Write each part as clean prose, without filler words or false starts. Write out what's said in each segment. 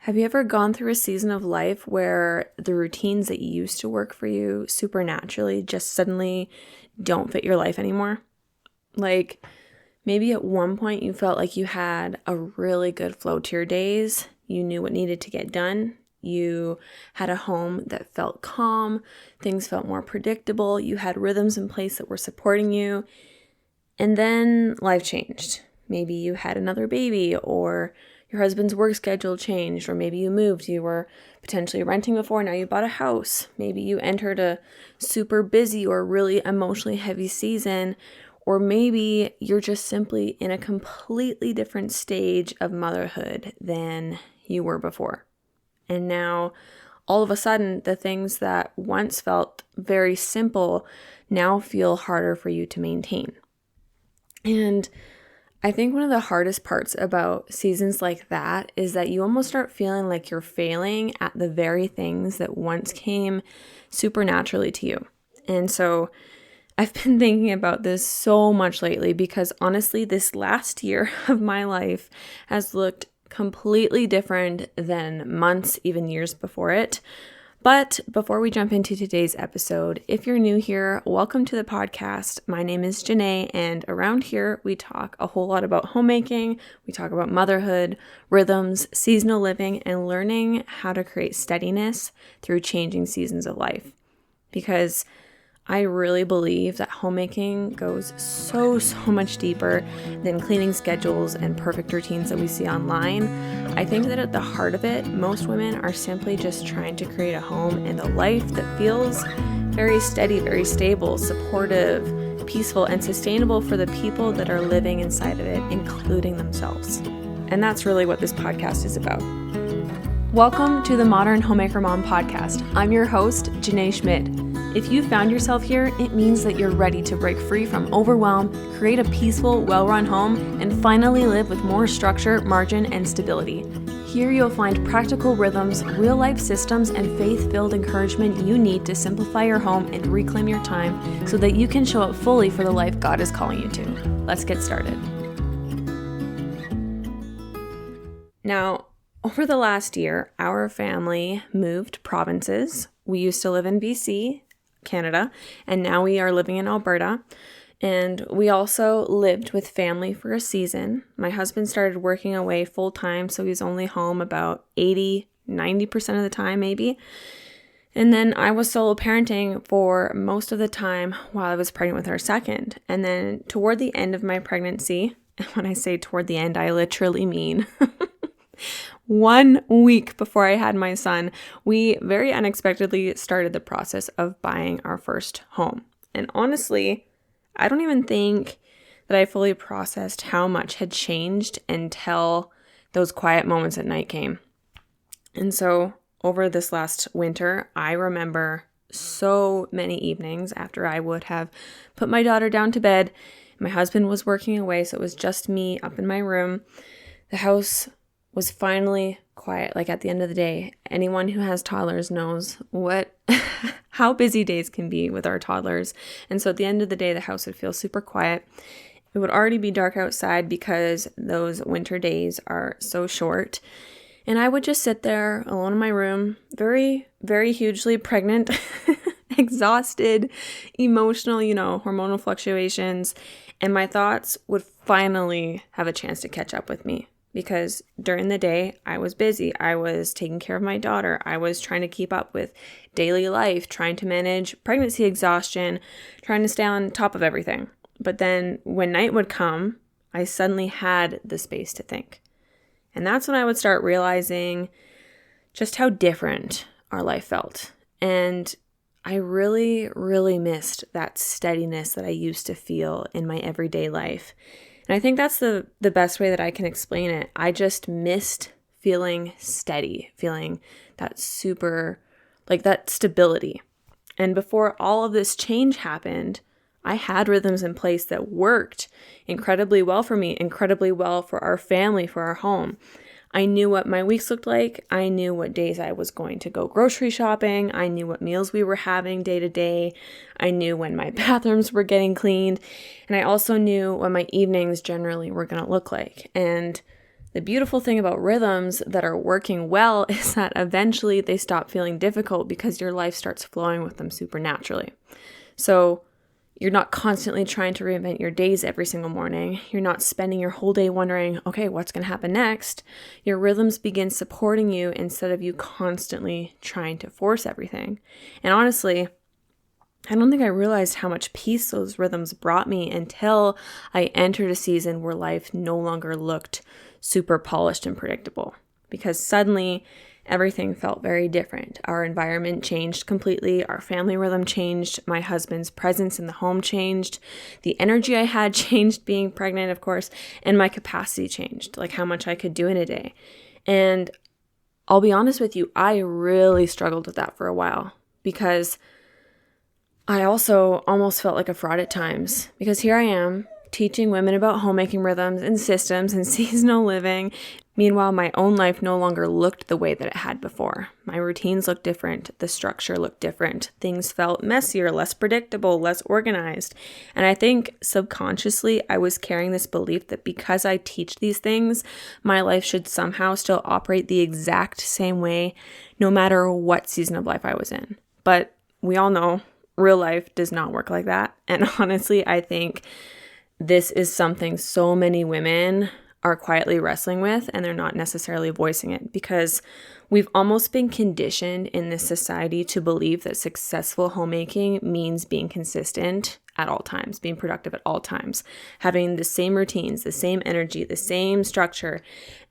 Have you ever gone through a season of life where the routines that used to work for you supernaturally just suddenly don't fit your life anymore? Like maybe at one point you felt like you had a really good flow to your days. You knew what needed to get done. You had a home that felt calm. Things felt more predictable. You had rhythms in place that were supporting you. And then life changed. Maybe you had another baby, or your husband's work schedule changed, or maybe you moved. You were potentially renting before, now you bought a house. Maybe you entered a super busy or really emotionally heavy season, or maybe you're just simply in a completely different stage of motherhood than you were before. And now, all of a sudden, the things that once felt very simple now feel harder for you to maintain. And I think one of the hardest parts about seasons like that is that you almost start feeling like you're failing at the very things that once came supernaturally to you. And so I've been thinking about this so much lately because honestly, this last year of my life has looked completely different than months, even years before it. But before we jump into today's episode, if you're new here, welcome to the podcast. My name is Jynae, and around here we talk a whole lot about homemaking. We talk about motherhood, rhythms, seasonal living, and learning how to create steadiness through changing seasons of life. Because I really believe that homemaking goes so much deeper than cleaning schedules and perfect routines that we see online. I think that at the heart of it, most women are simply just trying to create a home and a life that feels very steady, very stable, supportive, peaceful, and sustainable for the people that are living inside of it, including themselves. And that's really what this podcast is about. Welcome to the Modern Homemaker Mom podcast. I'm your host, Jynae Schmidt. If you found yourself here, it means that you're ready to break free from overwhelm, create a peaceful, well-run home, and finally live with more structure, margin, and stability. Here you'll find practical rhythms, real-life systems, and faith-filled encouragement you need to simplify your home and reclaim your time so that you can show up fully for the life God is calling you to. Let's get started. Now, over the last year, our family moved provinces. We used to live in BC, Canada, and now we are living in Alberta. And we also lived with family for a season. My husband started working away full time, so he's only home about 80-90% of the time maybe. And then I was solo parenting for most of the time while I was pregnant with our second. And then toward the end of my pregnancy, and when I say toward the end, I literally mean 1 week before I had my son, we very unexpectedly started the process of buying our first home. And honestly, I don't even think that I fully processed how much had changed until those quiet moments at night came. And so over this last winter, I remember so many evenings after I would have put my daughter down to bed. My husband was working away, so it was just me up in my room. The house was finally quiet. Like at the end of the day, anyone who has toddlers knows how busy days can be with our toddlers. And so at the end of the day, the house would feel super quiet. It would already be dark outside because those winter days are so short. And I would just sit there alone in my room, very, very hugely pregnant, exhausted, emotional, hormonal fluctuations. And my thoughts would finally have a chance to catch up with me. Because during the day, I was busy. I was taking care of my daughter. I was trying to keep up with daily life, trying to manage pregnancy exhaustion, trying to stay on top of everything. But then when night would come, I suddenly had the space to think. And that's when I would start realizing just how different our life felt. And I really, really missed that steadiness that I used to feel in my everyday life. And I think that's the best way that I can explain it. I just missed feeling steady, feeling that that stability. And before all of this change happened, I had rhythms in place that worked incredibly well for me, incredibly well for our family, for our home. I knew what my weeks looked like. I knew what days I was going to go grocery shopping. I knew what meals we were having day to day. I knew when my bathrooms were getting cleaned. And I also knew what my evenings generally were going to look like. And The beautiful thing about rhythms that are working well is that eventually they stop feeling difficult because your life starts flowing with them supernaturally. So you're not constantly trying to reinvent your days every single morning. You're not spending your whole day wondering, okay, what's going to happen next? Your rhythms begin supporting you instead of you constantly trying to force everything. And honestly, I don't think I realized how much peace those rhythms brought me until I entered a season where life no longer looked super polished and predictable, because suddenly everything felt very different. Our environment changed completely. Our family rhythm changed. My husband's presence in the home changed. The energy I had changed being pregnant, of course, and my capacity changed, like how much I could do in a day. And I'll be honest with you, I really struggled with that for a while, because I also almost felt like a fraud at times, because here I am teaching women about homemaking rhythms and systems and seasonal living. Meanwhile, my own life no longer looked the way that it had before. My routines looked different. The structure looked different. Things felt messier, less predictable, less organized. And I think subconsciously I was carrying this belief that because I teach these things, my life should somehow still operate the exact same way, no matter what season of life I was in. But we all know real life does not work like that. And honestly, I think this is something so many women are quietly wrestling with, and they're not necessarily voicing it, because we've almost been conditioned in this society to believe that successful homemaking means being consistent at all times, being productive at all times, having the same routines, the same energy, the same structure,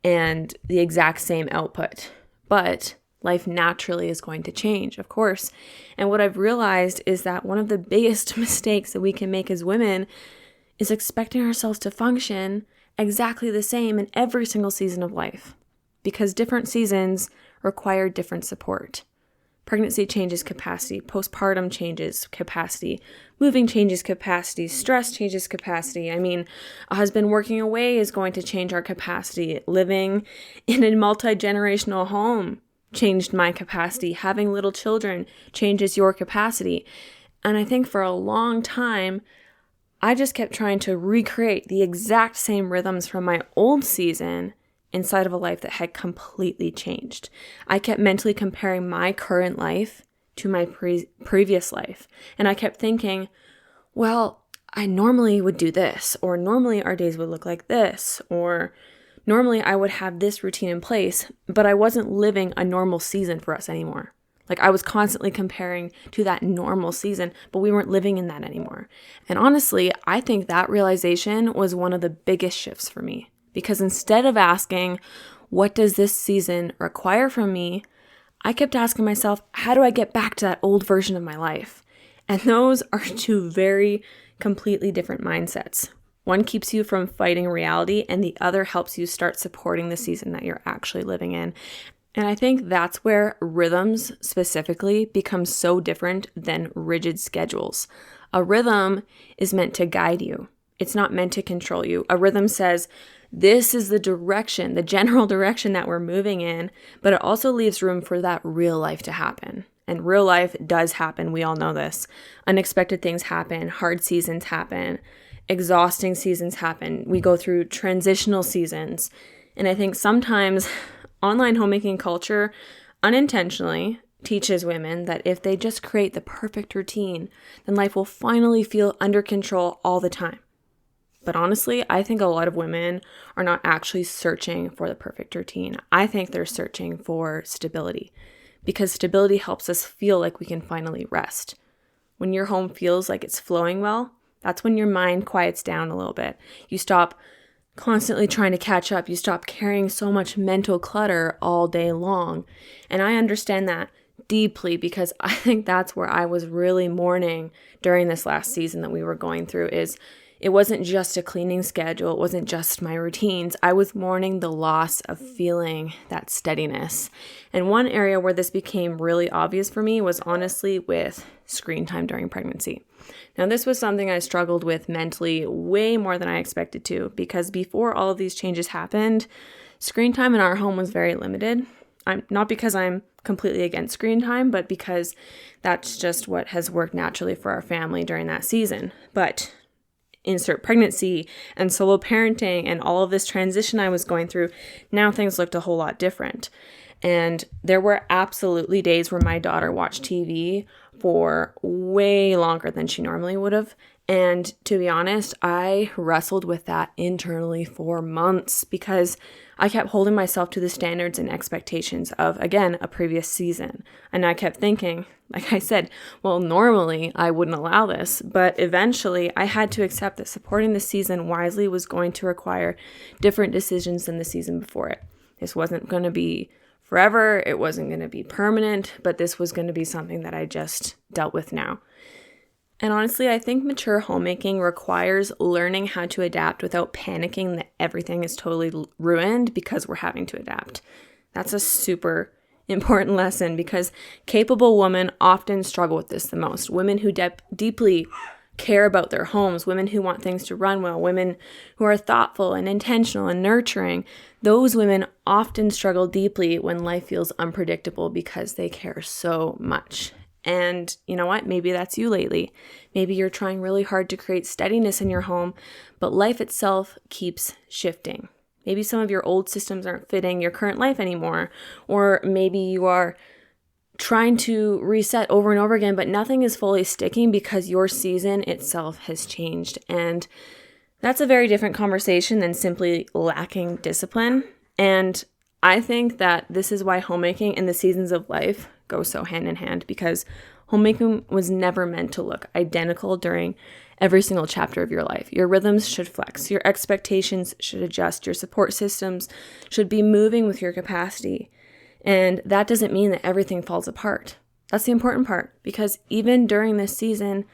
and the exact same output. But life naturally is going to change, of course. And what I've realized is that one of the biggest mistakes that we can make as women is expecting ourselves to function exactly the same in every single season of life, because different seasons require different support. Pregnancy changes capacity, postpartum changes capacity, moving changes capacity, stress changes capacity. I mean, a husband working away is going to change our capacity. Living in a multi-generational home changed my capacity. Having little children changes your capacity. And I think for a long time, I just kept trying to recreate the exact same rhythms from my old season inside of a life that had completely changed. I kept mentally comparing my current life to my previous life. And I kept thinking, well, I normally would do this, or normally our days would look like this, or normally I would have this routine in place, but I wasn't living a normal season for us anymore. Like, I was constantly comparing to that normal season, but we weren't living in that anymore. And honestly, I think that realization was one of the biggest shifts for me, because instead of asking, what does this season require from me? I kept asking myself, how do I get back to that old version of my life? And those are two very completely different mindsets. One keeps you from fighting reality, and the other helps you start supporting the season that you're actually living in. And I think that's where rhythms specifically become so different than rigid schedules. A rhythm is meant to guide you. It's not meant to control you. A rhythm says, this is the direction, the general direction that we're moving in, but it also leaves room for that real life to happen. And real life does happen. We all know this. Unexpected things happen. Hard seasons happen. Exhausting seasons happen. We go through transitional seasons. And I think sometimes online homemaking culture unintentionally teaches women that if they just create the perfect routine, then life will finally feel under control all the time. But honestly, I think a lot of women are not actually searching for the perfect routine. I think they're searching for stability, because stability helps us feel like we can finally rest. When your home feels like it's flowing well, that's when your mind quiets down a little bit. You stop constantly trying to catch up. You stop carrying so much mental clutter all day long. And I understand that deeply, because I think that's where I was really mourning during this last season that we were going through. Is it wasn't just a cleaning schedule. It wasn't just my routines. I was mourning the loss of feeling that steadiness. And one area where this became really obvious for me was honestly with screen time during pregnancy. Now, this was something I struggled with mentally way more than I expected to, because before all of these changes happened, screen time in our home was very limited. Not because I'm completely against screen time, but because that's just what has worked naturally for our family during that season. But insert pregnancy and solo parenting and all of this transition I was going through, now things looked a whole lot different. And there were absolutely days where my daughter watched TV for way longer than she normally would have. And to be honest, I wrestled with that internally for months because I kept holding myself to the standards and expectations of, again, a previous season. And I kept thinking, like I said, well, normally I wouldn't allow this, but eventually I had to accept that supporting the season wisely was going to require different decisions than the season before it. This wasn't going to be forever. It wasn't going to be permanent, but this was going to be something that I just dealt with now. And honestly, I think mature homemaking requires learning how to adapt without panicking that everything is totally ruined because we're having to adapt. That's a super important lesson because capable women often struggle with this the most. Women who deeply care about their homes, women who want things to run well, women who are thoughtful and intentional and nurturing, those women often struggle deeply when life feels unpredictable because they care so much. And you know what? Maybe that's you lately. Maybe you're trying really hard to create steadiness in your home, but life itself keeps shifting. Maybe some of your old systems aren't fitting your current life anymore, or maybe you are trying to reset over and over again, but nothing is fully sticking because your season itself has changed. And that's a very different conversation than simply lacking discipline. And I think that this is why homemaking and the seasons of life go so hand in hand, because homemaking was never meant to look identical during every single chapter of your life. Your rhythms should flex, your expectations should adjust, your support systems should be moving with your capacity. And that doesn't mean that everything falls apart. That's the important part, because even during this season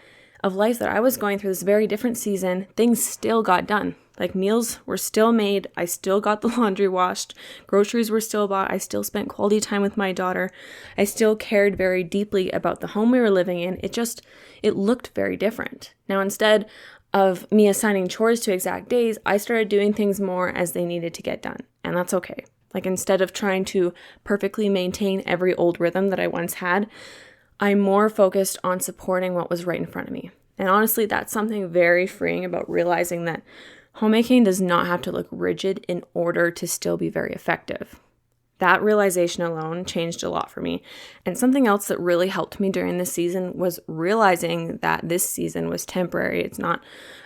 of life that I was going through, this very different season, things still got done. Like meals were still made. I still got the laundry washed. Groceries were still bought. I still spent quality time with my daughter. I still cared very deeply about the home we were living in. It looked very different. Now, instead of me assigning chores to exact days, I started doing things more as they needed to get done. And that's okay. Like instead of trying to perfectly maintain every old rhythm that I once had, I more focused on supporting what was right in front of me. And honestly, that's something very freeing about realizing that homemaking does not have to look rigid in order to still be very effective. That realization alone changed a lot for me. And something else that really helped me during this season was realizing that this season was temporary. It's not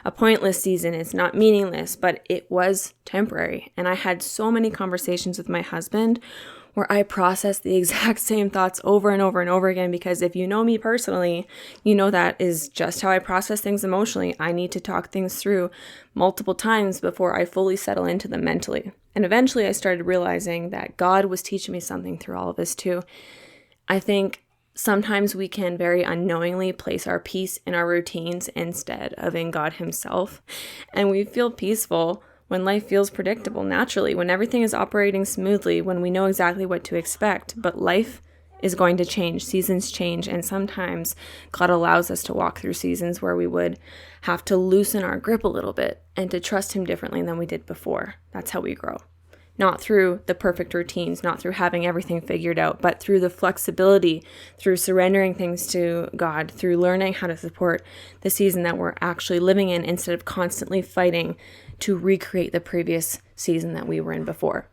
a pointless season. It's not meaningless, but it was temporary. And I had so many conversations with my husband where I processed the exact same thoughts over and over and over again, because if you know me personally, you know that is just how I process things emotionally. I need to talk things through multiple times before I fully settle into them mentally. And eventually I started realizing that God was teaching me something through all of this too. I think sometimes we can very unknowingly place our peace in our routines instead of in God Himself. And we feel peaceful when life feels predictable naturally, when everything is operating smoothly, when we know exactly what to expect. But life is going to change, seasons change, and sometimes God allows us to walk through seasons where we would have to loosen our grip a little bit and to trust Him differently than we did before. That's how we grow. Not through the perfect routines, not through having everything figured out, but through the flexibility, through surrendering things to God, through learning how to support the season that we're actually living in instead of constantly fighting to recreate the previous season that we were in before.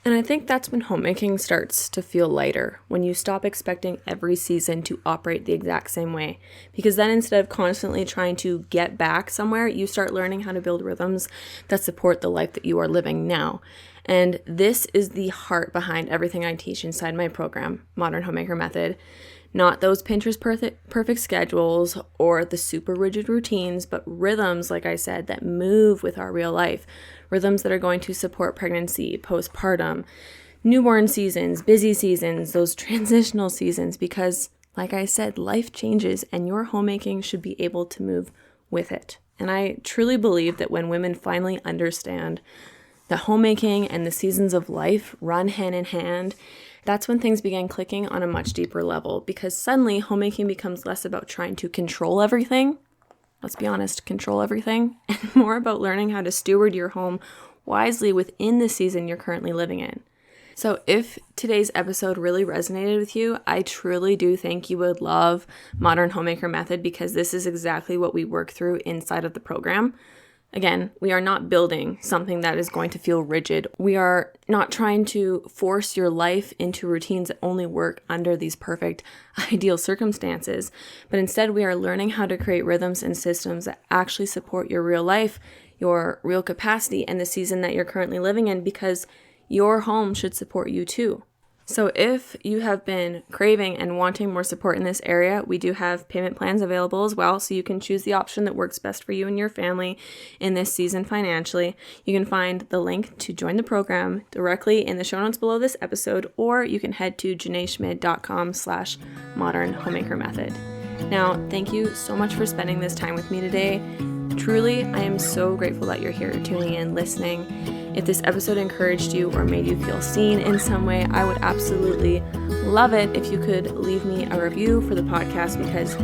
And I think that's when homemaking starts to feel lighter, when you stop expecting every season to operate the exact same way. Because then instead of constantly trying to get back somewhere, you start learning how to build rhythms that support the life that you are living now. And this is the heart behind everything I teach inside my program, Modern Homemaker Method. Not those Pinterest perfect schedules or the super rigid routines, but rhythms, like I said, that move with our real life. Rhythms that are going to support pregnancy, postpartum, newborn seasons, busy seasons, those transitional seasons, because like I said, life changes and your homemaking should be able to move with it. And I truly believe that when women finally understand that homemaking and the seasons of life run hand in hand, that's when things began clicking on a much deeper level, because suddenly homemaking becomes less about trying to control everything. Let's be honest, control everything, and more about learning how to steward your home wisely within the season you're currently living in. So if today's episode really resonated with you, I truly do think you would love Modern Homemaker Method, because this is exactly what we work through inside of the program. Again, we are not building something that is going to feel rigid. We are not trying to force your life into routines that only work under these perfect, ideal circumstances. But instead, we are learning how to create rhythms and systems that actually support your real life, your real capacity, and the season that you're currently living in, because your home should support you too. So if you have been craving and wanting more support in this area, we do have payment plans available as well, so you can choose the option that works best for you and your family in this season financially. You can find the link to join the program directly in the show notes below this episode, or you can head to jynaeschmid.com/modern homemaker method. Now, thank you so much for spending this time with me today. Truly, I am so grateful that you're here tuning in, listening. If this episode encouraged you or made you feel seen in some way, I would absolutely love it if you could leave me a review for the podcast, because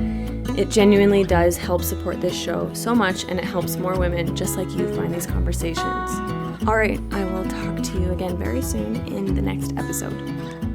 it genuinely does help support this show so much, and it helps more women just like you find these conversations. All right, I will talk to you again very soon in the next episode.